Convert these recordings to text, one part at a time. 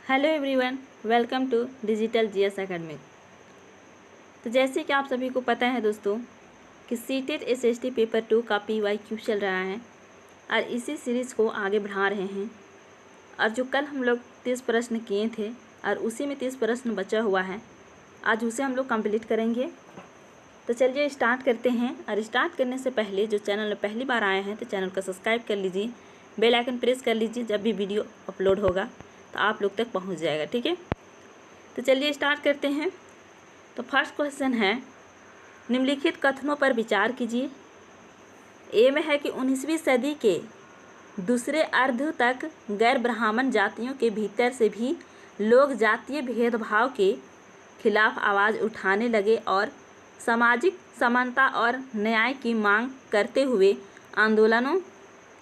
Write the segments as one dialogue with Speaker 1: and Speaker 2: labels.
Speaker 1: Hello everyone, welcome to digital GS academy. तो जैसे कि आप सभी को पता है दोस्तों कि सीटेट एसएसटी पेपर 2 का पीवाईक्यू चल रहा है और इसी सीरीज़ को आगे बढ़ा रहे हैं। और जो कल हम लोग 30 प्रश्न किए थे और उसी में 30 प्रश्न बचा हुआ है, आज उसे हम लोग कंप्लीट करेंगे। तो चलिए स्टार्ट करते हैं। और स्टार्ट करने से पहले जो चैनल में पहली बार आए हैं तो चैनल को सब्सक्राइब कर लीजिए, बेल आइकन प्रेस कर लीजिए। जब भी वीडियो अपलोड होगा तो आप लोग तक पहुंच जाएगा, ठीक है। तो चलिए स्टार्ट करते हैं। तो फर्स्ट क्वेश्चन है, निम्नलिखित कथनों पर विचार कीजिए। ए में है कि 19वीं सदी के दूसरे अर्ध तक गैर ब्राह्मण जातियों के भीतर से भी लोग जातीय भेदभाव के खिलाफ आवाज़ उठाने लगे और सामाजिक समानता और न्याय की मांग करते हुए आंदोलनों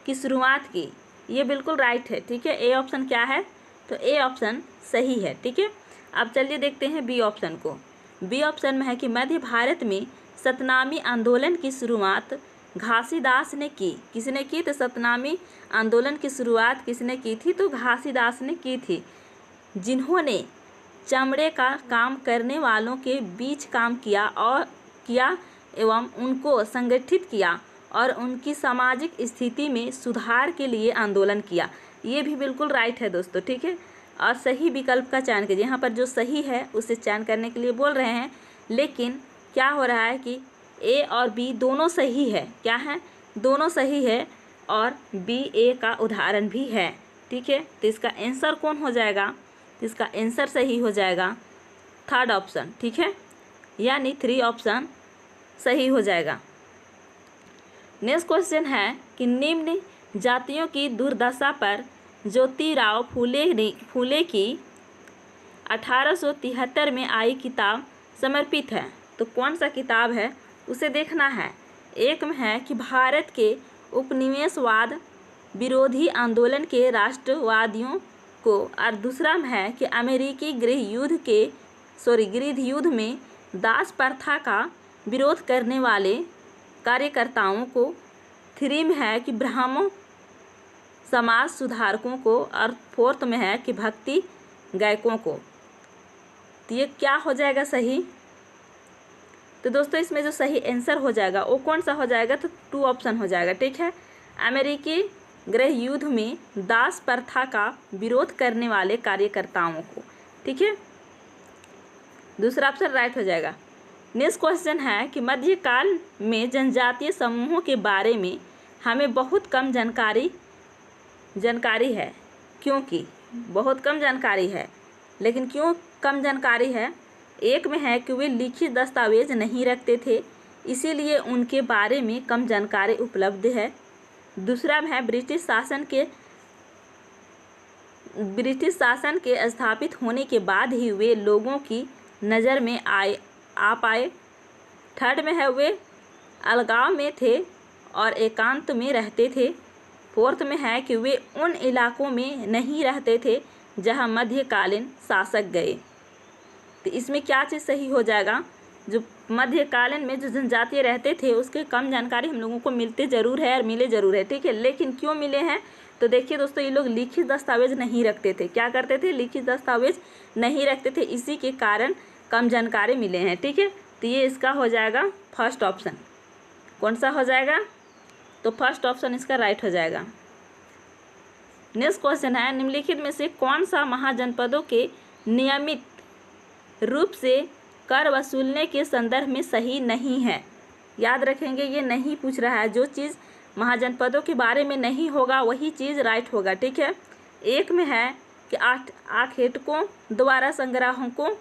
Speaker 1: की शुरुआत की। ये बिल्कुल राइट है, ठीक है। ए ऑप्शन क्या है? तो ए ऑप्शन सही है, ठीक है। अब चलिए देखते हैं बी ऑप्शन को। बी ऑप्शन में है कि मध्य भारत में सतनामी आंदोलन की शुरुआत घासीदास ने की। किसने की? तो सतनामी आंदोलन की शुरुआत किसने की थी? तो घासीदास ने की थी, जिन्होंने चमड़े का काम करने वालों के बीच काम किया एवं उनको संगठित किया और उनकी सामाजिक स्थिति में सुधार के लिए आंदोलन किया। ये भी बिल्कुल राइट है दोस्तों, ठीक है। और सही विकल्प का चयन कीजिए। यहाँ पर जो सही है उसे चयन करने के लिए बोल रहे हैं, लेकिन क्या हो रहा है कि ए और बी दोनों सही है। क्या है? दोनों सही है और बी ए का उदाहरण भी है, ठीक है। तो इसका आंसर कौन हो जाएगा? तो इसका आंसर सही हो जाएगा थर्ड ऑप्शन, ठीक है, यानी 3 ऑप्शन सही हो जाएगा। नेक्स्ट क्वेश्चन है कि निम्न जातियों की दुर्दशा पर ज्योतिराव फूले की 1873 में आई किताब समर्पित है। तो कौन सा किताब है उसे देखना है। एक में है कि भारत के उपनिवेशवाद विरोधी आंदोलन के राष्ट्रवादियों को, और दूसरा में है कि अमेरिकी गृह युद्ध में दास प्रथा का विरोध करने वाले कार्यकर्ताओं को। 3 में है कि ब्राह्मण समाज सुधारकों को, और 4th में है कि भक्ति गायकों को। तो ये क्या हो जाएगा सही? तो दोस्तों इसमें जो सही आंसर हो जाएगा वो कौन सा हो जाएगा? तो 2 ऑप्शन हो जाएगा, ठीक है। अमेरिकी गृह युद्ध में दास प्रथा का विरोध करने वाले कार्यकर्ताओं को, ठीक है। दूसरा ऑप्शन राइट हो जाएगा। नेक्स्ट क्वेश्चन है कि मध्यकाल में जनजातीय समूहों के बारे में हमें बहुत कम जानकारी है। क्योंकि बहुत कम जानकारी है, लेकिन क्यों कम जानकारी है? एक में है कि वे लिखित दस्तावेज नहीं रखते थे, इसीलिए उनके बारे में कम जानकारी उपलब्ध है। दूसरा में है ब्रिटिश शासन के स्थापित होने के बाद ही वे लोगों की नज़र में आ पाए। थर्ड में है वे अलगाव में थे और एकांत में रहते थे। 4th में है कि वे उन इलाकों में नहीं रहते थे जहां मध्यकालीन शासक गए। तो इसमें क्या चीज़ सही हो जाएगा? जो मध्यकालीन में जो जनजातीय रहते थे उसके कम जानकारी हम लोगों को मिलते ज़रूर है और मिले ज़रूर है, ठीक है। लेकिन क्यों मिले हैं? तो देखिए दोस्तों, ये लोग लिखित दस्तावेज नहीं रखते थे। क्या करते थे? लिखित दस्तावेज नहीं रखते थे, इसी के कारण कम जानकारी मिले हैं, ठीक है। तो ये इसका हो जाएगा फर्स्ट ऑप्शन। कौन सा हो जाएगा? तो फर्स्ट ऑप्शन इसका राइट हो जाएगा। नेक्स्ट क्वेश्चन है, निम्नलिखित में से कौन सा महाजनपदों के नियमित रूप से कर वसूलने के संदर्भ में सही नहीं है? याद रखेंगे, ये नहीं पूछ रहा है। जो चीज़ महाजनपदों के बारे में नहीं होगा वही चीज़ राइट होगा, ठीक है। एक में है कि आखेटकों द्वारा संग्राहकों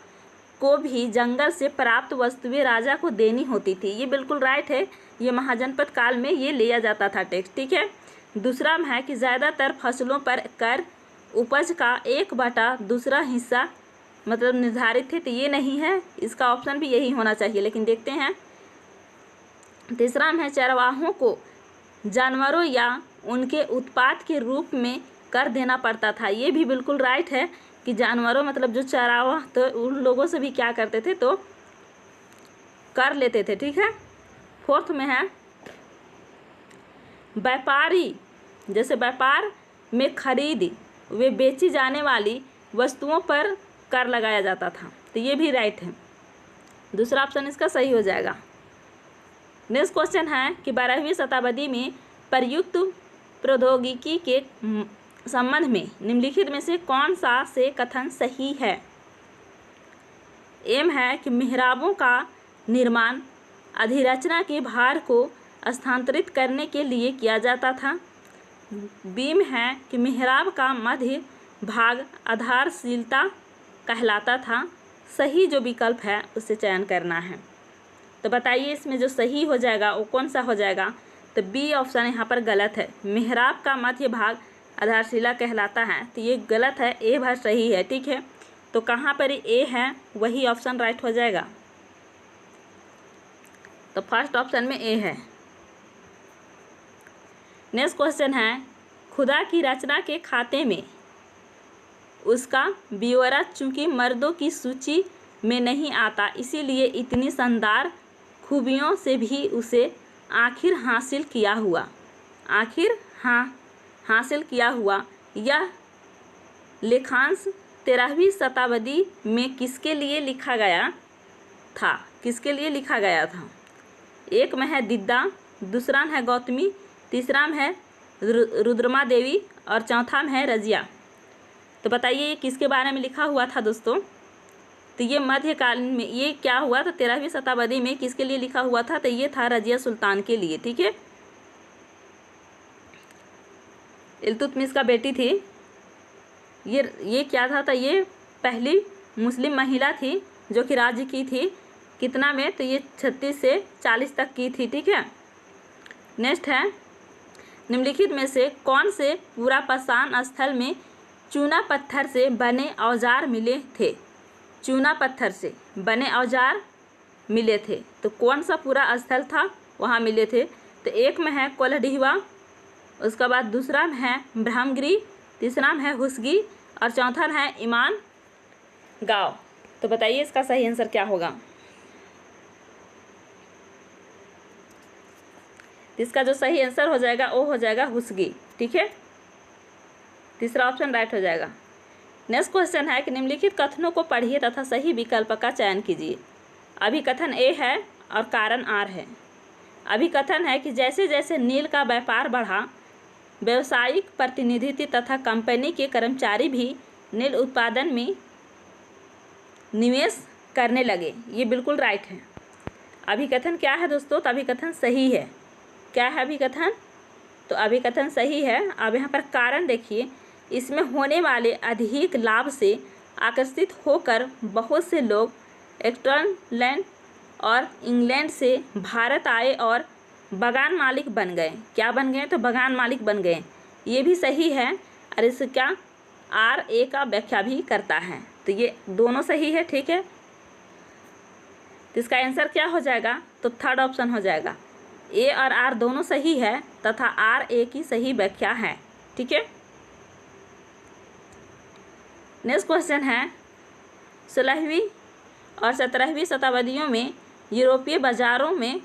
Speaker 1: को भी जंगल से प्राप्त वस्तुएं राजा को देनी होती थी। ये बिल्कुल राइट है, ये महाजनपद काल में ये लिया जाता था टैक्स, ठीक है। दूसरा में है कि ज़्यादातर फसलों पर कर उपज का 1/2 हिस्सा मतलब निर्धारित थे। तो ये नहीं है, इसका ऑप्शन भी यही होना चाहिए, लेकिन देखते हैं। तीसरा में है चरवाहों को जानवरों या उनके उत्पाद के रूप में कर देना पड़ता था। ये भी बिल्कुल राइट है कि जानवरों मतलब जो चरावा, तो उन लोगों से भी क्या करते थे? तो कर लेते थे, ठीक है। 4th में है व्यापारी, जैसे व्यापार में खरीद वे बेची जाने वाली वस्तुओं पर कर लगाया जाता था। तो ये भी राइट है, दूसरा ऑप्शन इसका सही हो जाएगा। नेक्स्ट क्वेश्चन है कि 12वीं शताब्दी में प्रयुक्त प्रौद्योगिकी के संबंध में निम्नलिखित में से कौन सा से कथन सही है। एम है कि मिहराबों का निर्माण अधिरचना के भार को स्थानांतरित करने के लिए किया जाता था। बीम है कि मिहराब का मध्य भाग आधारशिलता कहलाता था। सही जो विकल्प है उसे चयन करना है। तो बताइए इसमें जो सही हो जाएगा वो कौन सा हो जाएगा। तो बी ऑप्शन यहाँ पर गलत है, मिहराब का मध्य भाग आधारशिला कहलाता है। तो ये गलत है, ए भाग सही है। ठीक है, तो कहाँ पर ए है वही ऑप्शन राइट हो जाएगा। तो फर्स्ट ऑप्शन में ए है। नेक्स्ट क्वेश्चन है, खुदा की रचना के खाते में उसका ब्यौरा चूंकि मर्दों की सूची में नहीं आता, इसीलिए इतनी शानदार खूबियों से भी उसे आखिर हासिल किया हुआ। यह लेखांश 13वीं शताब्दी में किसके लिए लिखा गया था। एक में है दिद्दा, दूसरा में है गौतमी, तीसरा में है रुद्रमा देवी और चौथा में है रजिया। तो बताइए ये किसके बारे में लिखा हुआ था दोस्तों। तो ये मध्यकालीन में ये क्या हुआ था, 13वीं शताब्दी में किसके लिए लिखा हुआ था। तो ये था रजिया सुल्तान के लिए। ठीक है, इल्तुतमिश का बेटी थी। ये क्या था, तो ये पहली मुस्लिम महिला थी जो कि राज्य की थी। कितना में, तो ये 36 से 40 तक की थी। ठीक है, नेक्स्ट है, निम्नलिखित में से कौन से पूरा पाषाण स्थल में चूना पत्थर से बने औजार मिले थे। चूना पत्थर से बने औजार मिले थे, तो कौन सा पूरा स्थल था वहाँ मिले थे। तो एक में है कोल्हडीहवा, उसके बाद दूसरा में है ब्रह्मगिरी, तीसरा में है हुसगी और चौथा है ईमान गाँव। तो बताइए इसका सही आंसर क्या होगा। इसका जो सही आंसर हो जाएगा वो हो जाएगा हुसगी। ठीक है, तीसरा ऑप्शन राइट हो जाएगा। नेक्स्ट क्वेश्चन है कि निम्नलिखित कथनों को पढ़िए तथा सही विकल्प का चयन कीजिए। अभिकथन ए है और कारण आर है। अभिकथन है कि जैसे जैसे नील का व्यापार बढ़ा, व्यावसायिक प्रतिनिधित्व तथा कंपनी के कर्मचारी भी नील उत्पादन में निवेश करने लगे। ये बिल्कुल राइट है। अभिकथन क्या है दोस्तों, तो अभिकथन सही है। क्या है अभिकथन, तो अभिकथन सही है। अब यहाँ पर कारण देखिए, इसमें होने वाले अधिक लाभ से आकर्षित होकर बहुत से लोग स्कॉटलैंड और इंग्लैंड से भारत आए और बागान मालिक बन गए। क्या बन गए, तो बागान मालिक बन गए। ये भी सही है और इसका आर ए का व्याख्या भी करता है। तो ये दोनों सही है। ठीक है, तो इसका आंसर क्या हो जाएगा, तो थर्ड ऑप्शन हो जाएगा। ए और आर दोनों सही है तथा आर ए की सही व्याख्या है। ठीक है, नेक्स्ट क्वेश्चन है, 16वीं और 17वीं शताब्दियों में यूरोपीय बाजारों में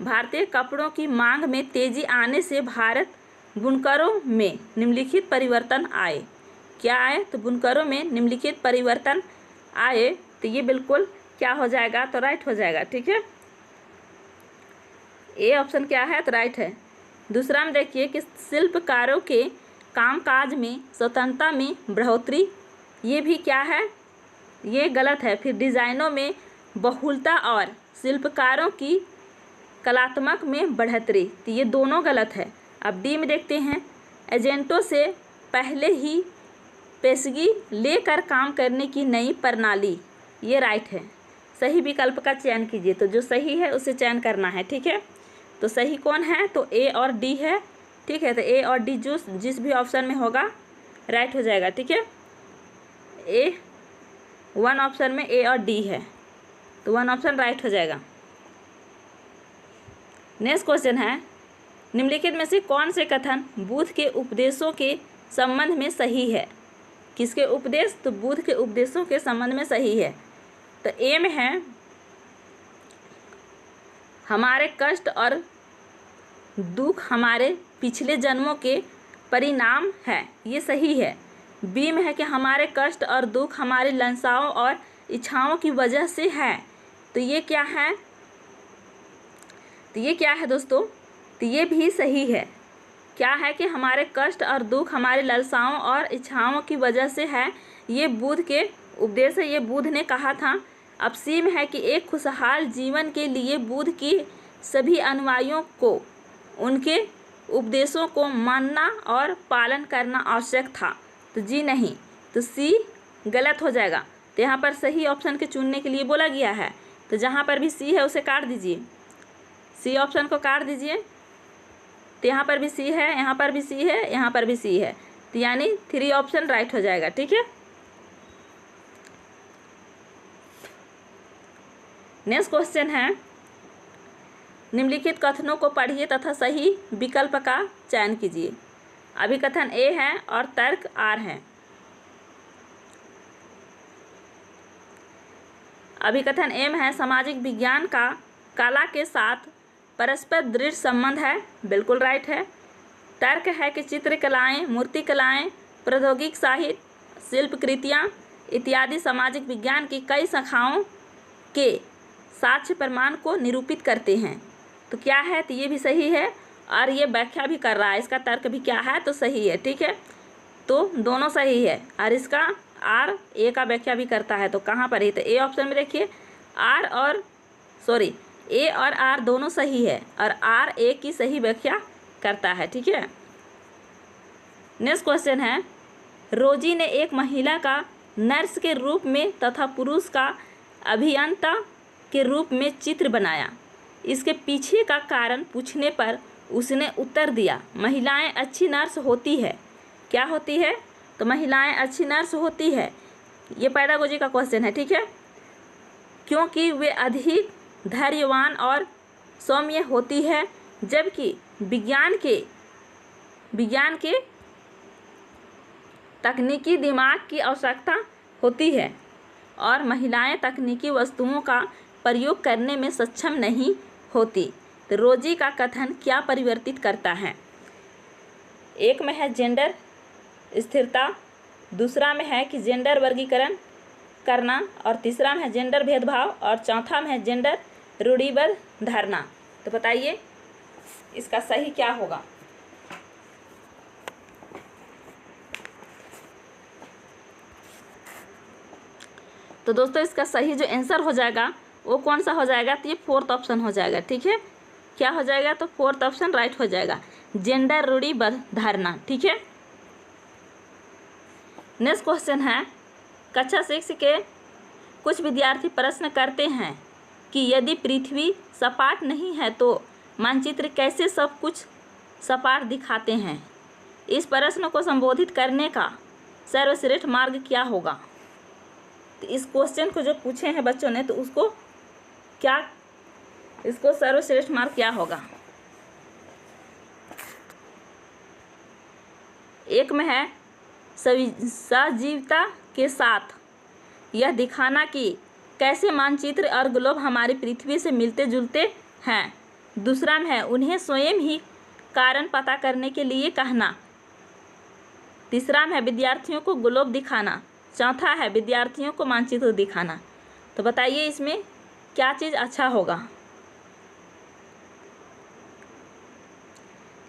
Speaker 1: भारतीय कपड़ों की मांग में तेजी आने से भारत बुनकरों में निम्नलिखित परिवर्तन आए। क्या आए, तो बुनकरों में निम्नलिखित परिवर्तन आए। तो ये बिल्कुल क्या हो जाएगा, तो राइट हो जाएगा। ठीक है, ए ऑप्शन क्या है, तो राइट है। दूसरा में देखिए कि शिल्पकारों के कामकाज में स्वतंत्रता में बढ़ोतरी। ये भी क्या है, ये गलत है। फिर डिज़ाइनों में बहुलता और शिल्पकारों की कलात्मक में बढ़ोतरी, तो ये दोनों गलत है। अब डी में देखते हैं, एजेंटों से पहले ही पेशगी लेकर काम करने की नई प्रणाली। ये राइट है। सही विकल्प का चयन कीजिए, तो जो सही है उसे चयन करना है। ठीक है, तो सही कौन है, तो ए और डी है। ठीक है, तो ए और डी जिस भी ऑप्शन में होगा राइट हो जाएगा। ठीक है, ए वन ऑप्शन में ए और डी है, तो वन ऑप्शन राइट हो जाएगा। नेक्स्ट क्वेश्चन है, निम्नलिखित में से कौन से कथन बुद्ध के उपदेशों के संबंध में सही है। किसके उपदेश, तो बुद्ध के उपदेशों के संबंध में सही है। तो ए में है, हमारे कष्ट और दुख हमारे पिछले जन्मों के परिणाम है। ये सही है। बी में है कि हमारे कष्ट और दुख हमारी लालसाओं और इच्छाओं की वजह से है। तो ये क्या है? तो ये क्या है दोस्तों? तो ये भी सही है। क्या है कि हमारे कष्ट और दुख हमारी लालसाओं और इच्छाओं की वजह से है। ये बुद्ध के उपदेश है, ये बुद्ध ने कहा था। अब सी में है कि एक खुशहाल जीवन के लिए बुद्ध की सभी अनुयायियों को उनके उपदेशों को मानना और पालन करना आवश्यक था। तो जी नहीं, तो सी गलत हो जाएगा। तो यहाँ पर सही ऑप्शन के चुनने के लिए बोला गया है। तो जहाँ पर भी सी है उसे काट दीजिए, सी ऑप्शन को काट दीजिए। तो यहाँ पर भी सी है, यहाँ पर भी सी है, यहाँ पर भी सी है, तो यानी 3 ऑप्शन राइट हो जाएगा। ठीक है, नेक्स्ट क्वेश्चन है, निम्नलिखित कथनों को पढ़िए तथा सही विकल्प का चयन कीजिए। अभिकथन ए है और तर्क आर है। अभिकथन ए में है, सामाजिक विज्ञान का कला के साथ परस्पर दृढ़ संबंध है। बिल्कुल राइट है। तर्क है कि चित्रकलाएं, मूर्तिकलाएं, प्रौद्योगिक साहित्य, शिल्पकृतियाँ इत्यादि सामाजिक विज्ञान की कई शाखाओं के साक्ष्य प्रमाण को निरूपित करते हैं। तो क्या है? तो ये भी सही है और ये व्याख्या भी कर रहा है। इसका तर्क भी क्या है? तो सही है। ठीक है, तो दोनों सही है और इसका आर ए का व्याख्या भी करता है। तो कहाँ पर है? तो ए ऑप्शन में देखिए, ए और आर दोनों सही है और आर ए की सही व्याख्या करता है। ठीक है, नेक्स्ट क्वेश्चन है, रोजी ने एक महिला का नर्स के रूप में तथा पुरुष का अभियंता के रूप में चित्र बनाया। इसके पीछे का कारण पूछने पर उसने उत्तर दिया, महिलाएं अच्छी नर्स होती है। क्या होती है? तो महिलाएं अच्छी नर्स होती है। ये पैडागोजी का क्वेश्चन है। ठीक है, क्योंकि वे अधिक धैर्यवान और सौम्य होती है, जबकि विज्ञान के तकनीकी दिमाग की आवश्यकता होती है और महिलाएं तकनीकी वस्तुओं का प्रयोग करने में सक्षम नहीं होती। तो रोजी का कथन क्या परिवर्तित करता है? एक में है जेंडर स्थिरता, दूसरा में है कि जेंडर वर्गीकरण करना, और तीसरा में है जेंडर भेदभाव, और चौथा में है जेंडर रूढ़िबद्ध धारणा। तो बताइए इसका सही क्या होगा? तो दोस्तों इसका सही जो आंसर हो जाएगा वो कौन सा हो जाएगा? तो ये 4th ऑप्शन हो जाएगा। ठीक है, क्या हो जाएगा? तो 4th ऑप्शन राइट हो जाएगा, जेंडर रूढ़िबद्ध धारणा। ठीक है, नेक्स्ट क्वेश्चन है, कक्षा 6 के कुछ विद्यार्थी प्रश्न करते हैं कि यदि पृथ्वी सपाट नहीं है तो मानचित्र कैसे सब कुछ सपाट दिखाते हैं? इस प्रश्न को संबोधित करने का सर्वश्रेष्ठ मार्ग क्या होगा? तो इस क्वेश्चन को जो पूछे हैं बच्चों ने, तो इसको सर्वश्रेष्ठ मार्ग क्या होगा? एक में है सजीवता के साथ यह दिखाना कि कैसे मानचित्र और ग्लोब हमारी पृथ्वी से मिलते जुलते हैं। दूसरा में है उन्हें स्वयं ही कारण पता करने के लिए कहना। तीसरा में है विद्यार्थियों को ग्लोब दिखाना। चौथा है विद्यार्थियों को मानचित्र दिखाना। तो बताइए इसमें क्या चीज़ अच्छा होगा?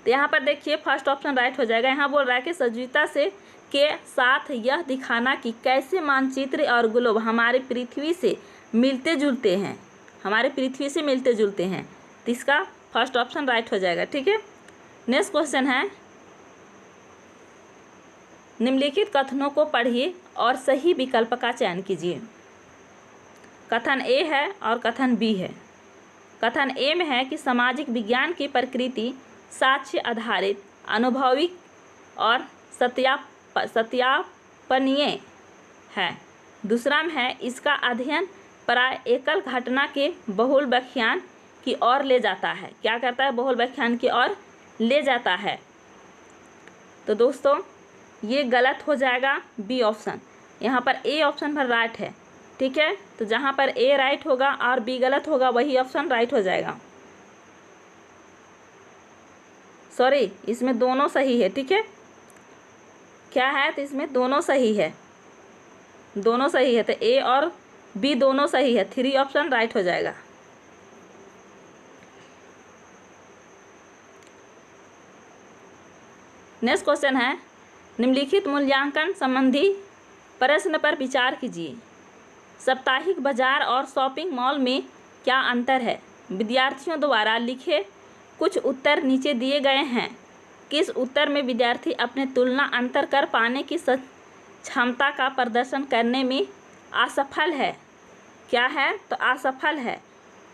Speaker 1: तो यहाँ पर देखिए फर्स्ट ऑप्शन राइट हो जाएगा। यहाँ बोल रहा है कि सजीवता के साथ यह दिखाना कि कैसे मानचित्र और ग्लोब हमारे पृथ्वी से मिलते जुलते हैं, तो इसका फर्स्ट ऑप्शन राइट हो जाएगा। ठीक है, नेक्स्ट क्वेश्चन है, निम्नलिखित कथनों को पढ़िए और सही विकल्प का चयन कीजिए। कथन ए है और कथन बी है। कथन ए में है कि सामाजिक विज्ञान की प्रकृति साक्ष्य आधारित, अनुभविक और सत्यापनीय है। दूसरा में है इसका अध्ययन प्राय एकल घटना के बहुल व्याख्यान की ओर ले जाता है। क्या करता है? बहुल व्याख्यान की ओर ले जाता है। तो दोस्तों ये गलत हो जाएगा बी ऑप्शन। यहाँ पर ए ऑप्शन पर राइट है। ठीक है, तो जहाँ पर ए राइट होगा और बी गलत होगा वही ऑप्शन राइट हो जाएगा। सॉरी, इसमें दोनों सही है। ठीक है, क्या है, तो इसमें दोनों सही है, दोनों सही है, तो ए और बी दोनों सही है, 3 ऑप्शन राइट हो जाएगा। नेक्स्ट क्वेश्चन है, निम्नलिखित मूल्यांकन संबंधी प्रश्न पर विचार कीजिए। साप्ताहिक बाजार और शॉपिंग मॉल में क्या अंतर है? विद्यार्थियों द्वारा लिखे कुछ उत्तर नीचे दिए गए हैं। किस उत्तर में विद्यार्थी अपने तुलना अंतर कर पाने की क्षमता का प्रदर्शन करने में असफल है? क्या है, तो असफल है।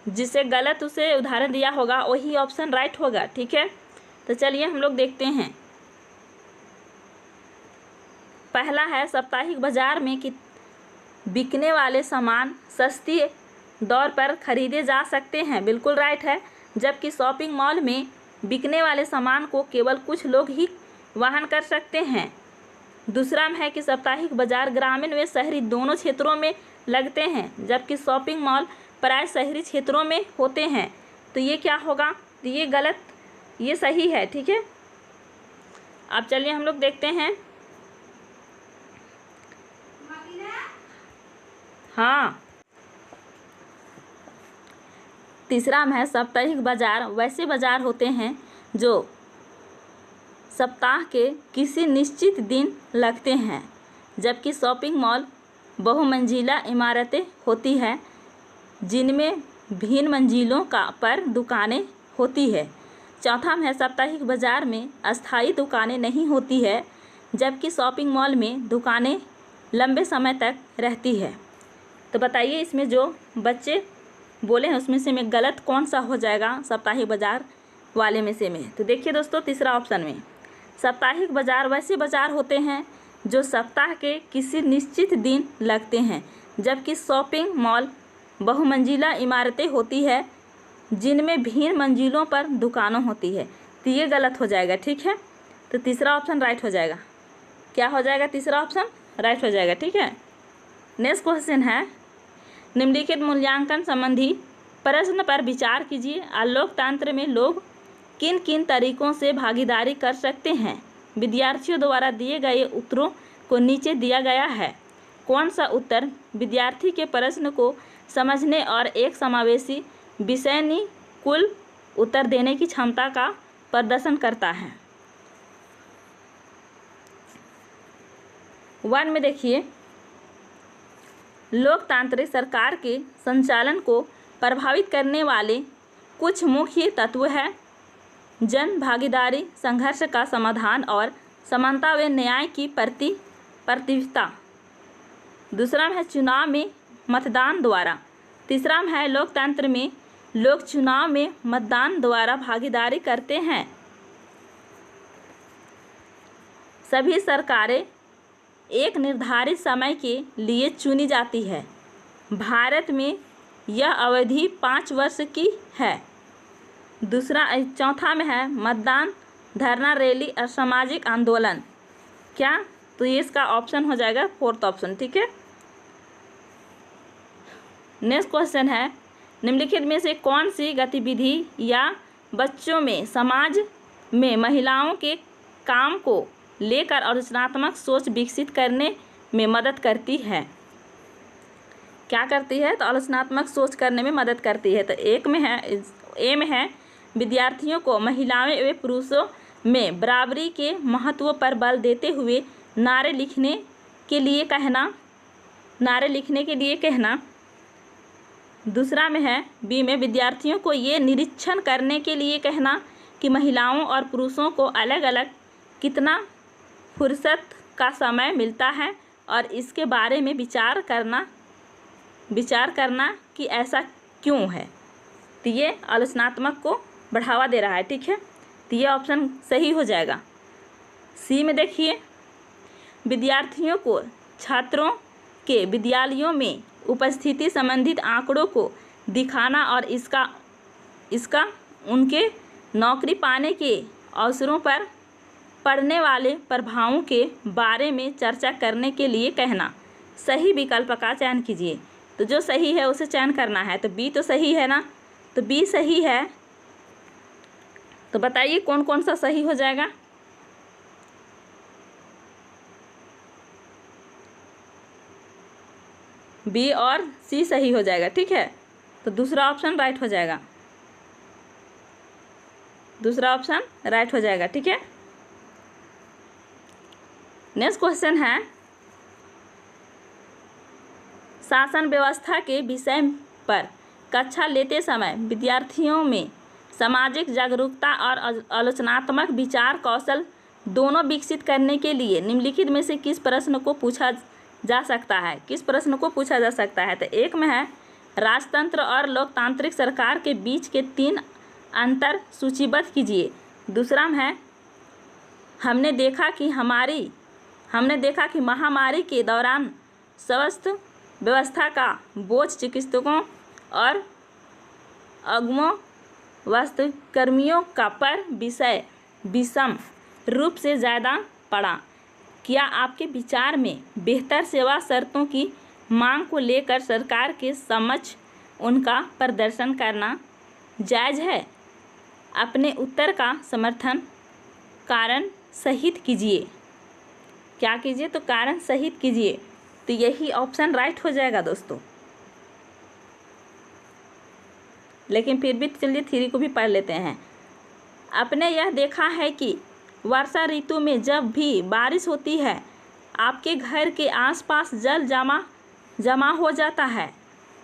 Speaker 1: जिसे गलत उसे उदाहरण दिया होगा वही ऑप्शन राइट होगा। ठीक है, तो चलिए हम लोग देखते हैं। पहला है, साप्ताहिक बाजार में कि बिकने वाले सामान सस्ती दर पर खरीदे जा सकते हैं, बिल्कुल राइट है। जबकि शॉपिंग मॉल में बिकने वाले सामान को केवल कुछ लोग ही वहन कर सकते हैं। दूसरा में है कि साप्ताहिक बाजार ग्रामीण व शहरी दोनों क्षेत्रों में लगते हैं, जबकि शॉपिंग मॉल प्राय शहरी क्षेत्रों में होते हैं। तो ये क्या होगा, तो ये गलत, ये सही है। ठीक है, अब चलिए हम लोग देखते हैं। हाँ, तीसरा में है, साप्ताहिक बाजार वैसे बाजार होते हैं जो सप्ताह के किसी निश्चित दिन लगते हैं, जबकि शॉपिंग मॉल बहुमंजिला इमारतें होती हैं जिनमें भिन्न मंजिलों पर दुकानें होती है। चौथा में है, साप्ताहिक बाजार में अस्थायी दुकानें नहीं होती है, जबकि शॉपिंग मॉल में दुकानें लंबे समय तक रहती है। तो बताइए इसमें जो बच्चे बोले हैं उसमें से में गलत कौन सा हो जाएगा साप्ताहिक बाजार वाले में से में? तो देखिए दोस्तों, तीसरा ऑप्शन में साप्ताहिक बाजार वैसे बाजार होते हैं जो सप्ताह के किसी निश्चित दिन लगते हैं, जबकि शॉपिंग मॉल बहुमंजिला इमारतें होती है जिनमें भिन्न मंजिलों पर दुकानें होती है। तो ये गलत हो जाएगा। ठीक है, तो तीसरा ऑप्शन राइट हो जाएगा। क्या हो जाएगा, तीसरा ऑप्शन राइट हो जाएगा। ठीक है, नेक्स्ट क्वेश्चन है, निम्नलिखित मूल्यांकन संबंधी प्रश्न पर विचार कीजिए। लोकतंत्र में लोग किन किन तरीकों से भागीदारी कर सकते हैं? विद्यार्थियों द्वारा दिए गए उत्तरों को नीचे दिया गया है। कौन सा उत्तर विद्यार्थी के प्रश्न को समझने और एक समावेशी विषयानुकूल उत्तर देने की क्षमता का प्रदर्शन करता है? 1 में देखिए, लोकतांत्रिक सरकार के संचालन को प्रभावित करने वाले कुछ मुख्य तत्व हैं। जन भागीदारी, संघर्ष का समाधान और समानता व न्याय की प्रतिबद्धता। दूसरा है चुनाव में मतदान द्वारा। तीसरा है लोकतंत्र में लोग चुनाव में मतदान द्वारा भागीदारी करते हैं। सभी सरकारें एक निर्धारित समय के लिए चुनी जाती है। भारत में यह अवधि 5 वर्ष की है। चौथा में है मतदान, धरना, रैली और सामाजिक आंदोलन। क्या, तो ये इसका ऑप्शन हो जाएगा 4th ऑप्शन। ठीक है, नेक्स्ट क्वेश्चन है, निम्नलिखित में से कौन सी गतिविधि या बच्चों में समाज में महिलाओं के काम को लेकर रचनात्मक सोच विकसित करने में मदद करती है? क्या करती है, तो रचनात्मक सोच करने में मदद करती है। तो एक में है, ए में है, विद्यार्थियों को महिलाओं व पुरुषों में बराबरी के महत्व पर बल देते हुए नारे लिखने के लिए कहना। दूसरा में है, बी में, विद्यार्थियों को ये निरीक्षण करने के लिए कहना कि महिलाओं और पुरुषों को अलग अलग कितना फुर्सत का समय मिलता है और इसके बारे में विचार करना कि ऐसा क्यों है। तो ये आलोचनात्मक को बढ़ावा दे रहा है। ठीक है, तो ये ऑप्शन सही हो जाएगा। सी में देखिए, विद्यार्थियों को छात्रों के विद्यालयों में उपस्थिति संबंधित आंकड़ों को दिखाना और इसका उनके नौकरी पाने के अवसरों पर पड़ने वाले प्रभावों के बारे में चर्चा करने के लिए कहना। सही विकल्प का चयन कीजिए। तो जो सही है उसे चयन करना है। तो बी तो सही है ना, तो बी सही है। तो बताइए कौन कौन सा सही हो जाएगा। बी और सी सही हो जाएगा, ठीक है। तो दूसरा ऑप्शन राइट हो जाएगा, दूसरा ऑप्शन राइट हो जाएगा, ठीक है। नेक्स्ट क्वेश्चन है, शासन व्यवस्था के विषय पर कक्षा लेते समय विद्यार्थियों में सामाजिक जागरूकता और आलोचनात्मक विचार कौशल दोनों विकसित करने के लिए निम्नलिखित में से किस प्रश्न को पूछा जा सकता है, किस प्रश्न को पूछा जा सकता है। तो एक में है, राजतंत्र और लोकतांत्रिक सरकार के बीच के 3 अंतर सूचीबद्ध कीजिए। दूसरा में है, हमने देखा कि महामारी के दौरान स्वास्थ्य व्यवस्था का बोझ चिकित्सकों और अग्रिम स्वास्थ्यकर्मियों का पर विषय विषम रूप से ज़्यादा पड़ा। क्या आपके विचार में बेहतर सेवा शर्तों की मांग को लेकर सरकार के समक्ष उनका प्रदर्शन करना जायज़ है? अपने उत्तर का समर्थन कारण सहित कीजिए। क्या कीजिए? तो कारण सहित कीजिए। तो यही ऑप्शन राइट हो जाएगा दोस्तों। लेकिन फिर भी चलिए थ्योरी को भी पढ़ लेते हैं। आपने यह देखा है कि वर्षा ऋतु में जब भी बारिश होती है आपके घर के आसपास जल जमा हो जाता है।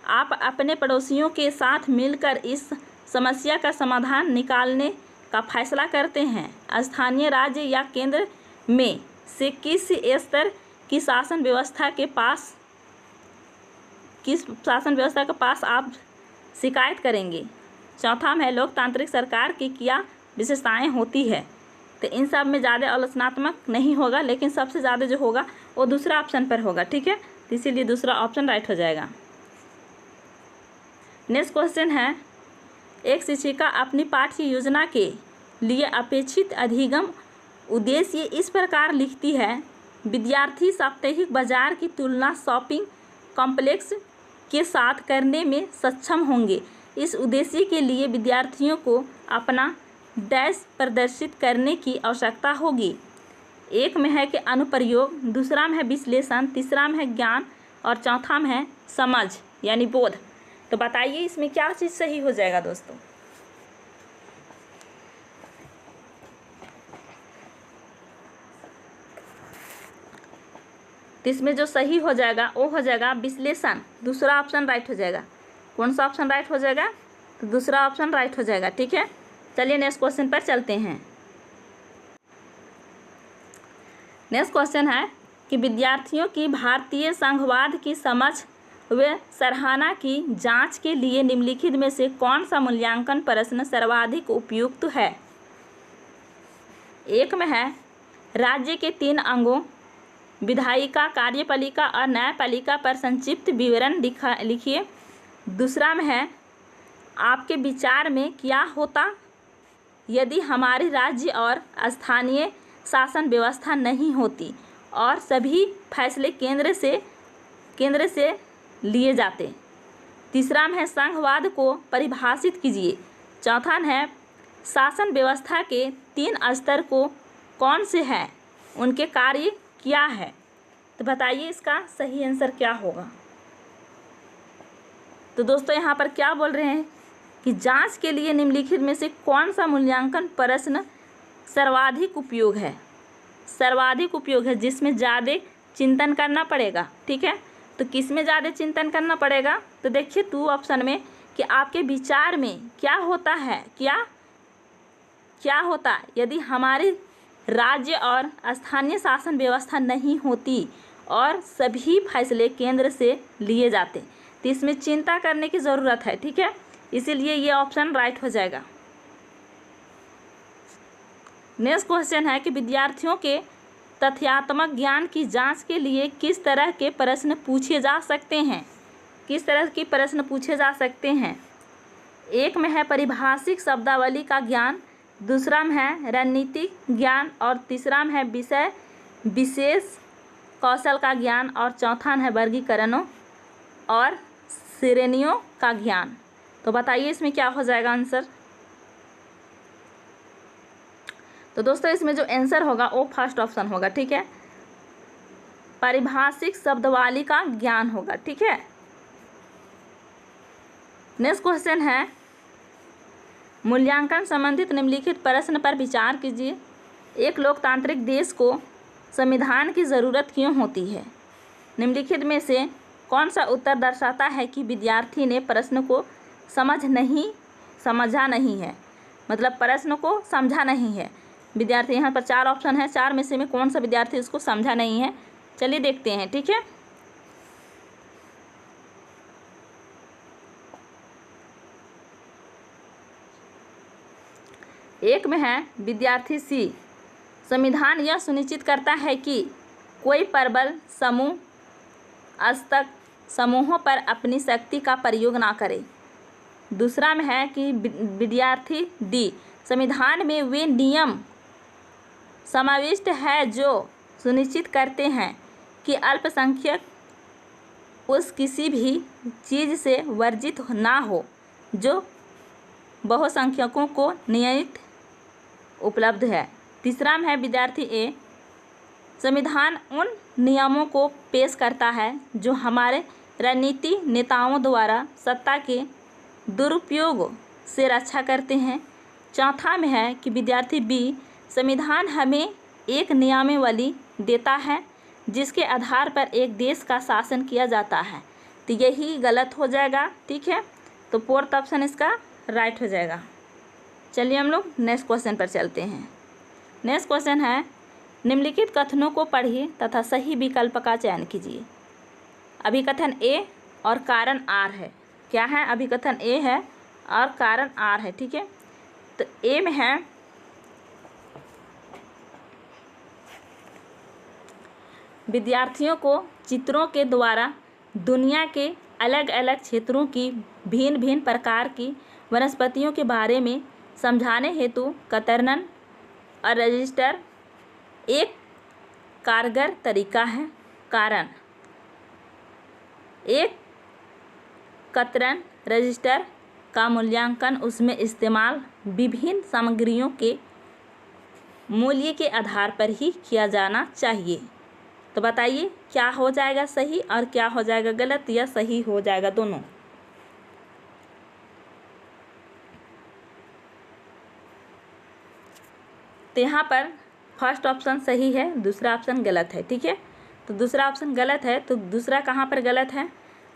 Speaker 1: आप अपने पड़ोसियों के साथ मिलकर इस समस्या का समाधान निकालने का फैसला करते हैं। स्थानीय, राज्य या केंद्र में से किस स्तर की शासन व्यवस्था के पास आप शिकायत करेंगे? चौथा में लोकतांत्रिक सरकार की क्या विशेषताएं होती है? तो इन सब में ज़्यादा आलोचनात्मक नहीं होगा, लेकिन सबसे ज़्यादा जो होगा वो दूसरा ऑप्शन पर होगा, ठीक है। इसीलिए दूसरा ऑप्शन राइट हो जाएगा। नेक्स्ट क्वेश्चन है, एक शिक्षिका अपनी पाठ्य योजना के लिए अपेक्षित अधिगम उद्देश्य इस प्रकार लिखती है। विद्यार्थी साप्ताहिक बाजार की तुलना शॉपिंग कॉम्प्लेक्स के साथ करने में सक्षम होंगे। इस उद्देश्य के लिए विद्यार्थियों को अपना डैश प्रदर्शित करने की आवश्यकता होगी। एक में है कि अनुप्रयोग, दूसरा में है विश्लेषण, तीसरा में है ज्ञान और चौथा में है समझ यानी बोध। तो बताइए इसमें क्या चीज़ सही हो जाएगा दोस्तों? तो इसमें जो सही हो जाएगा वो हो जाएगा विश्लेषण। दूसरा ऑप्शन राइट हो जाएगा। कौन सा ऑप्शन राइट हो जाएगा? तो दूसरा ऑप्शन राइट हो जाएगा, ठीक है। चलिए नेक्स्ट क्वेश्चन पर चलते हैं। नेक्स्ट क्वेश्चन है कि विद्यार्थियों की भारतीय संघवाद की समझ व सराहना की जांच के लिए निम्नलिखित में से कौन सा मूल्यांकन प्रश्न सर्वाधिक उपयुक्त है? एक में है, राज्य के 3 अंगों विधायिका, कार्यपालिका और न्यायपालिका पर संक्षिप्त विवरण लिखिए। दूसरा में है, आपके विचार में क्या होता यदि हमारी राज्य और स्थानीय शासन व्यवस्था नहीं होती और सभी फैसले केंद्र से लिए जाते? तीसरा में है, संघवाद को परिभाषित कीजिए। चौथा है, शासन व्यवस्था के 3 स्तर को कौन से हैं, उनके कार्य क्या है? तो बताइए इसका सही आंसर क्या होगा? तो दोस्तों यहाँ पर क्या बोल रहे हैं कि जांच के लिए निम्नलिखित में से कौन सा मूल्यांकन प्रश्न सर्वाधिक उपयोग है? सर्वाधिक उपयोग है जिसमें ज़्यादा चिंतन करना पड़ेगा, ठीक है। तो किस में ज़्यादा चिंतन करना पड़ेगा? तो देखिए 2 ऑप्शन में कि आपके विचार में क्या होता है, क्या होता यदि हमारी राज्य और स्थानीय शासन व्यवस्था नहीं होती और सभी फैसले केंद्र से लिए जाते। तो इसमें चिंता करने की ज़रूरत है, ठीक है। इसीलिए ये ऑप्शन राइट हो जाएगा। नेक्स्ट क्वेश्चन है कि विद्यार्थियों के तथ्यात्मक ज्ञान की जांच के लिए किस तरह के प्रश्न पूछे जा सकते हैं? किस तरह के प्रश्न पूछे जा सकते हैं? एक में है परिभाषिक शब्दावली का ज्ञान, दूसरा में है रणनीतिक ज्ञान और तीसरा में है विषय विशेष कौशल का ज्ञान और चौथा है वर्गीकरणों और श्रेणियों का ज्ञान। तो बताइए इसमें क्या हो जाएगा आंसर? तो दोस्तों इसमें जो आंसर होगा वो फर्स्ट ऑप्शन होगा, ठीक है। परिभाषिक शब्दावली का ज्ञान होगा, ठीक है। नेक्स्ट क्वेश्चन है, मूल्यांकन संबंधित निम्नलिखित प्रश्न पर विचार कीजिए। एक लोकतांत्रिक देश को संविधान की ज़रूरत क्यों होती है? निम्नलिखित में से कौन सा उत्तर दर्शाता है कि विद्यार्थी ने प्रश्न को समझा नहीं है, मतलब प्रश्न को समझा नहीं है विद्यार्थी। यहाँ पर 4 ऑप्शन है, 4 में से में कौन सा विद्यार्थी इसको समझा नहीं है? चलिए देखते हैं, ठीक है। एक में है विद्यार्थी सी, संविधान यह सुनिश्चित करता है कि कोई प्रबल समूह अस्तक समूहों पर अपनी शक्ति का प्रयोग ना करे। दूसरा में है कि विद्यार्थी डी, संविधान में वे नियम समाविष्ट है जो सुनिश्चित करते हैं कि अल्पसंख्यक उस किसी भी चीज़ से वर्जित ना हो जो बहुसंख्यकों को नियमित उपलब्ध है। तीसरा में है विद्यार्थी ए, संविधान उन नियमों को पेश करता है जो हमारे राजनीति नेताओं द्वारा सत्ता के दुरुपयोग से रक्षा करते हैं। चौथा में है कि विद्यार्थी बी, संविधान हमें एक नियमावली देता है जिसके आधार पर एक देश का शासन किया जाता है। तो यही गलत हो जाएगा, ठीक है। तो 4th ऑप्शन इसका राइट हो जाएगा। चलिए हम लोग नेक्स्ट क्वेश्चन पर चलते हैं। नेक्स्ट क्वेश्चन है, निम्नलिखित कथनों को पढ़िए तथा सही विकल्प का चयन कीजिए। अभिकथन ए और कारण आर है। क्या है? अभिकथन ए है और कारण आर है, ठीक है। तो ए में है विद्यार्थियों को चित्रों के द्वारा दुनिया के अलग अलग क्षेत्रों की भिन्न भिन्न प्रकार की वनस्पतियों के बारे में समझाने हेतु कतरन और रजिस्टर एक कारगर तरीका है। कारण, एक कतरन रजिस्टर का मूल्यांकन उसमें इस्तेमाल विभिन्न सामग्रियों के मूल्य के आधार पर ही किया जाना चाहिए। तो बताइए क्या हो जाएगा सही और क्या हो जाएगा गलत, या सही हो जाएगा दोनों? तो यहाँ पर फर्स्ट ऑप्शन सही है, दूसरा ऑप्शन गलत है, ठीक है। तो दूसरा ऑप्शन गलत है, तो दूसरा कहाँ पर गलत है?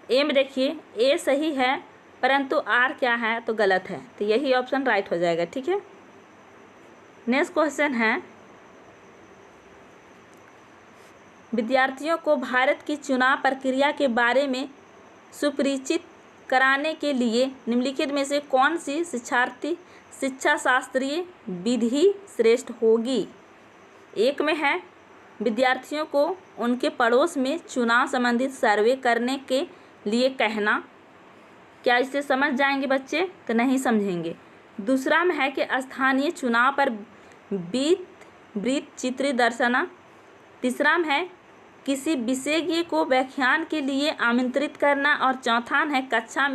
Speaker 1: ए में देखिए, ए सही है परंतु आर क्या है? तो गलत है। तो यही ऑप्शन राइट हो जाएगा, ठीक है। नेक्स्ट क्वेश्चन है, विद्यार्थियों को भारत की चुनाव प्रक्रिया के बारे में सुपरिचित कराने के लिए निम्नलिखित में से कौन सी शिक्षा शास्त्रीय विधि श्रेष्ठ होगी? एक में है विद्यार्थियों को उनके पड़ोस में चुनाव संबंधित सर्वे करने के लिए कहना। क्या इससे समझ जाएंगे बच्चे? तो नहीं समझेंगे। दूसरा में है कि स्थानीय चुनाव पर वृत्त चित्र दर्शाना। तीसरा में है किसी विशेषज्ञ को व्याख्यान के लिए आमंत्रित करना। और चौथा है कक्षा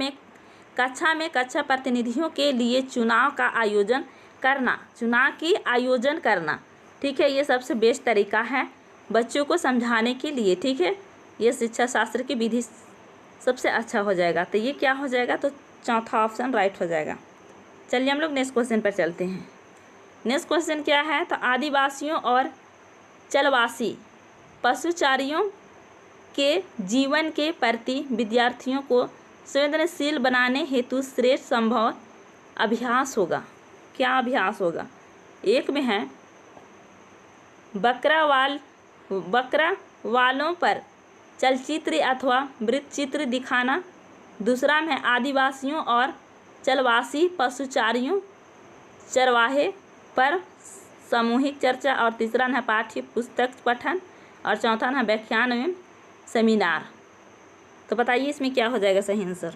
Speaker 1: में कक्षा प्रतिनिधियों के लिए चुनाव का आयोजन करना। ठीक है, ये सबसे बेस्ट तरीका है बच्चों को समझाने के लिए, ठीक है। ये शिक्षा शास्त्र की विधि सबसे अच्छा हो जाएगा। तो ये क्या हो जाएगा? तो चौथा ऑप्शन राइट हो जाएगा। चलिए हम लोग नेक्स्ट क्वेश्चन पर चलते हैं। नेक्स्ट क्वेश्चन क्या है? तो आदिवासियों और चलवासी पशुचारियों के जीवन के प्रति विद्यार्थियों को संवेदनशील बनाने हेतु श्रेष्ठ संभव अभ्यास होगा। क्या अभ्यास होगा? एक में है बकरा वालों पर चलचित्र अथवा वृत्तचित्र दिखाना। दूसरा में है आदिवासियों और चलवासी पशुचारियों चरवाहे पर सामूहिक चर्चा। और तीसरा है पाठ्य पुस्तक पठन। और चौथा है व्याख्यान एवं सेमिनार। तो बताइए इसमें क्या हो जाएगा सही आंसर?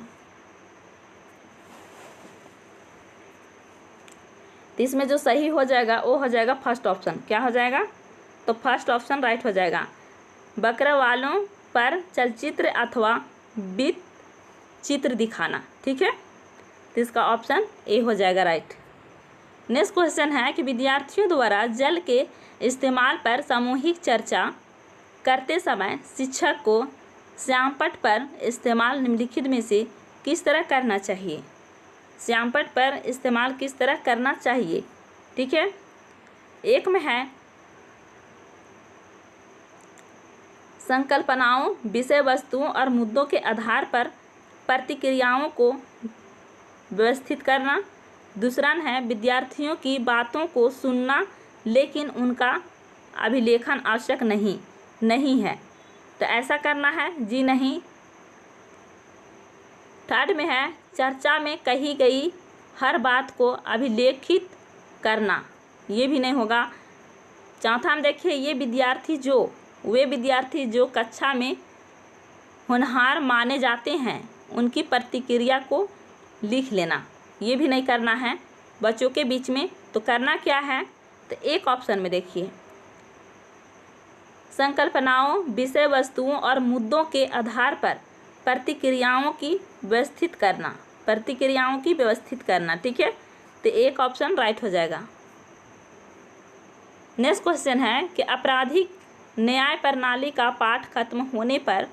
Speaker 1: तो इसमें जो सही हो जाएगा वो हो जाएगा फर्स्ट ऑप्शन। क्या हो जाएगा? तो फर्स्ट ऑप्शन राइट हो जाएगा। बकरा वालों पर चलचित्र अथवा वृत्त चित्र दिखाना, ठीक है। तो इसका ऑप्शन ए हो जाएगा राइट। नेक्स्ट क्वेश्चन है कि विद्यार्थियों द्वारा जल के इस्तेमाल पर सामूहिक चर्चा करते समय शिक्षक को श्यामपट्ट पर इस्तेमाल निम्नलिखित में से किस तरह करना चाहिए, श्यामपट्ट पर इस्तेमाल किस तरह करना चाहिए। ठीक है, एक में है संकल्पनाओं, विषय वस्तुओं और मुद्दों के आधार पर प्रतिक्रियाओं को व्यवस्थित करना। दूसरा है विद्यार्थियों की बातों को सुनना लेकिन उनका अभिलेखन आवश्यक नहीं है, तो ऐसा करना है जी नहीं। थर्ड में है चर्चा में कही गई हर बात को अभिलेखित करना, ये भी नहीं होगा। चौथा में देखिए वे विद्यार्थी जो कक्षा में होनहार माने जाते हैं उनकी प्रतिक्रिया को लिख लेना, ये भी नहीं करना है बच्चों के बीच में। तो करना क्या है, तो एक ऑप्शन में देखिए संकल्पनाओं, विषय वस्तुओं और मुद्दों के आधार पर प्रतिक्रियाओं की व्यवस्थित करना। ठीक है, तो एक ऑप्शन राइट हो जाएगा। नेक्स्ट क्वेश्चन है कि आपराधिक न्याय प्रणाली का पाठ खत्म होने पर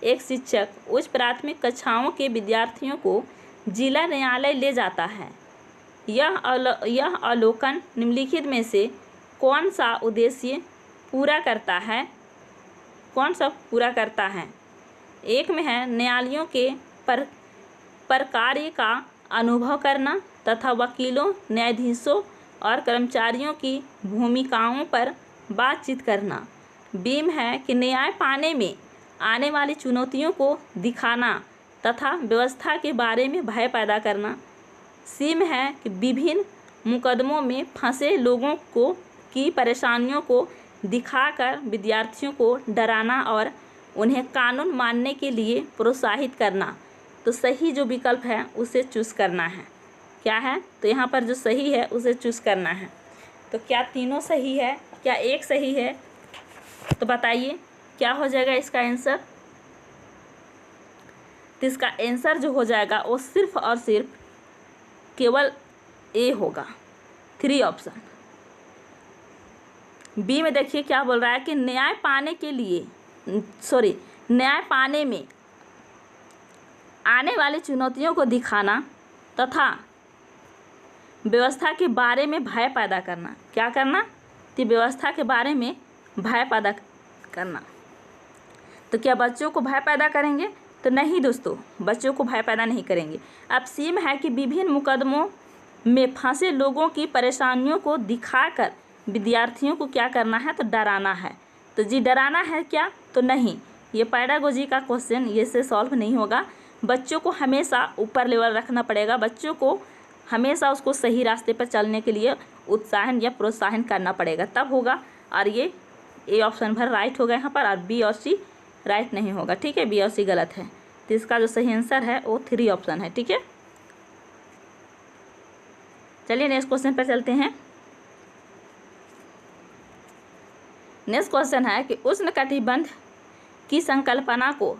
Speaker 1: एक शिक्षक उच्च प्राथमिक कक्षाओं के विद्यार्थियों को जिला न्यायालय ले जाता है। यह अवलोकन निम्नलिखित में से कौन सा उद्देश्य पूरा करता है। एक में है न्यायालयों के प्रकार्य का अनुभव करना तथा वकीलों, न्यायाधीशों और कर्मचारियों की भूमिकाओं पर बातचीत करना। बी में है कि न्याय पाने में आने वाली चुनौतियों को दिखाना तथा व्यवस्था के बारे में भय पैदा करना। सी में है कि विभिन्न मुकदमों में फंसे लोगों की परेशानियों को दिखाकर विद्यार्थियों को डराना और उन्हें कानून मानने के लिए प्रोत्साहित करना। तो सही जो विकल्प है उसे चूज़ करना है। क्या है, तो यहाँ पर जो सही है उसे चूज़ करना है। तो क्या तीनों सही है, क्या एक सही है, तो बताइए क्या हो जाएगा इसका आंसर। तो इसका आंसर जो हो जाएगा वो सिर्फ और सिर्फ केवल ए होगा, 3 ऑप्शन। बी में देखिए क्या बोल रहा है कि न्याय पाने में आने वाली चुनौतियों को दिखाना तथा व्यवस्था के बारे में भय पैदा करना। क्या करना, तो व्यवस्था के बारे में भय पैदा करना। तो क्या बच्चों को भय पैदा करेंगे, तो नहीं दोस्तों, बच्चों को भय पैदा नहीं करेंगे। अब सी में है कि विभिन्न मुकदमों में फंसे लोगों की परेशानियों को दिखाकर विद्यार्थियों को क्या करना है, तो डराना है। तो जी डराना है क्या, तो नहीं, ये पैडागोजी का क्वेश्चन ये से सॉल्व नहीं होगा। बच्चों को हमेशा ऊपर लेवल रखना पड़ेगा, बच्चों को हमेशा उसको सही रास्ते पर चलने के लिए उत्साहन या प्रोत्साहन करना पड़ेगा, तब होगा। और ये ए ऑप्शन भर राइट होगा यहाँ पर, और बी और सी राइट नहीं होगा। ठीक है, बी और सी गलत है। तो इसका जो सही आंसर है वो 3 ऑप्शन है। ठीक है, चलिए नेक्स्ट क्वेश्चन पर चलते हैं। नेक्स्ट क्वेश्चन है कि उष्णकटिबंध की संकल्पना को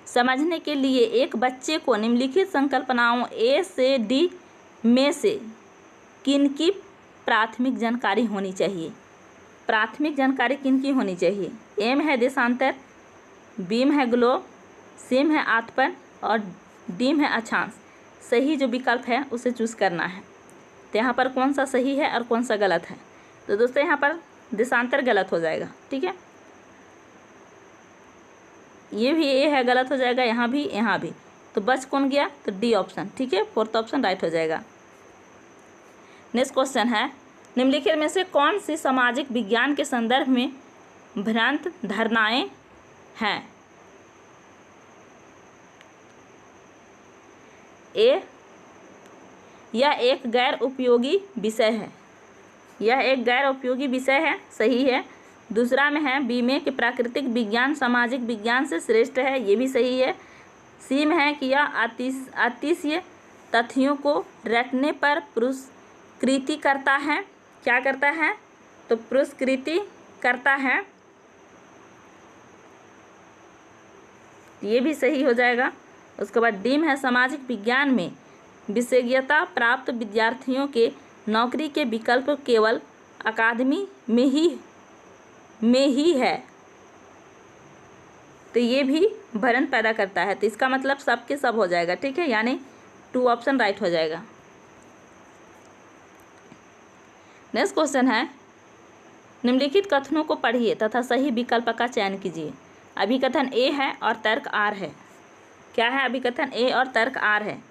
Speaker 1: समझने के लिए एक बच्चे को निम्नलिखित संकल्पनाओं ए से डी में से किनकी प्राथमिक जानकारी होनी चाहिए। प्राथमिक जानकारी किनकी होनी चाहिए। ए में है देशांतर, बी में है ग्लोब, सी में है आतपन और डी में है अक्षांश। सही जो विकल्प है उसे चूज़ करना है। तो यहाँ पर कौन सा सही है और कौन सा गलत है, तो दोस्तों यहाँ पर देशांतर गलत हो जाएगा। ठीक है, ये भी ए है, गलत हो जाएगा, यहाँ भी। तो बच कौन गया, तो डी ऑप्शन। ठीक है, 4th ऑप्शन राइट हो जाएगा। नेक्स्ट क्वेश्चन है निम्नलिखित में से कौन सी सामाजिक विज्ञान के संदर्भ में भ्रांत धारणाएं हैं। ए, यह एक गैर उपयोगी विषय है, यह एक गैर उपयोगी विषय है, सही है। दूसरा में है बी में कि प्राकृतिक विज्ञान सामाजिक विज्ञान से श्रेष्ठ है, ये भी सही है। सी में है कि यह अतिशय तथ्यों को रटने पर पुरस्कृति करता है। क्या करता है, तो पुरस्कृति करता है, ये भी सही हो जाएगा। उसके बाद डी में है सामाजिक विज्ञान में विशेषज्ञता प्राप्त विद्यार्थियों के नौकरी के विकल्प केवल अकादमी में ही है। तो ये भी भरण पैदा करता है। तो इसका मतलब सब के सब हो जाएगा, ठीक है, यानी 2 ऑप्शन राइट हो जाएगा। नेक्स्ट क्वेश्चन है, निम्नलिखित कथनों को पढ़िए तथा सही विकल्प का चयन कीजिए। अभिकथन ए है और तर्क आर है। क्या है? अभिकथन ए और तर्क आर है।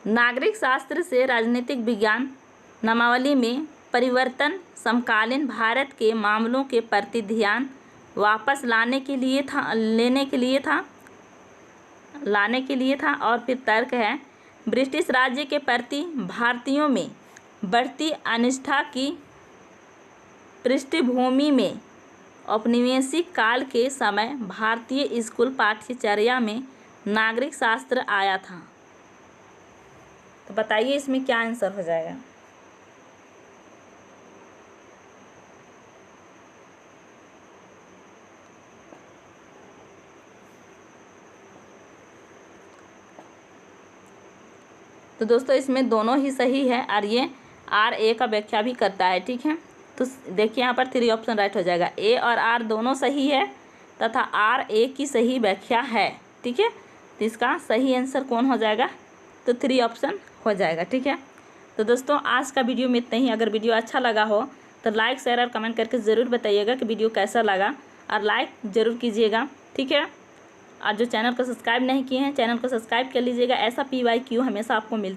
Speaker 1: नागरिक शास्त्र से राजनीतिक विज्ञान नामावली में परिवर्तन समकालीन भारत के मामलों के प्रति ध्यान वापस लाने के लिए था। और फिर तर्क है, ब्रिटिश राज्य के प्रति भारतीयों में बढ़ती अनिष्ठा की पृष्ठभूमि में औपनिवेशिक काल के समय भारतीय स्कूल पाठ्यचर्या में नागरिक शास्त्र आया था। तो बताइए इसमें क्या आंसर हो जाएगा? तो दोस्तों इसमें दोनों ही सही है और ये आर ए का व्याख्या भी करता है, ठीक है। तो देखिए यहाँ पर 3 ऑप्शन राइट हो जाएगा। ए और आर दोनों सही है तथा आर ए की सही व्याख्या है, ठीक है। तो इसका सही आंसर कौन हो जाएगा? तो 3 ऑप्शन हो जाएगा, ठीक है। तो दोस्तों आज का वीडियो में इतना ही। अगर वीडियो अच्छा लगा हो तो लाइक शेयर और कमेंट करके ज़रूर बताइएगा कि वीडियो कैसा लगा, और लाइक ज़रूर कीजिएगा, ठीक है। और जो चैनल को सब्सक्राइब नहीं किए हैं, चैनल को सब्सक्राइब कर लीजिएगा। ऐसा PYQ हमेशा आपको मिलता है।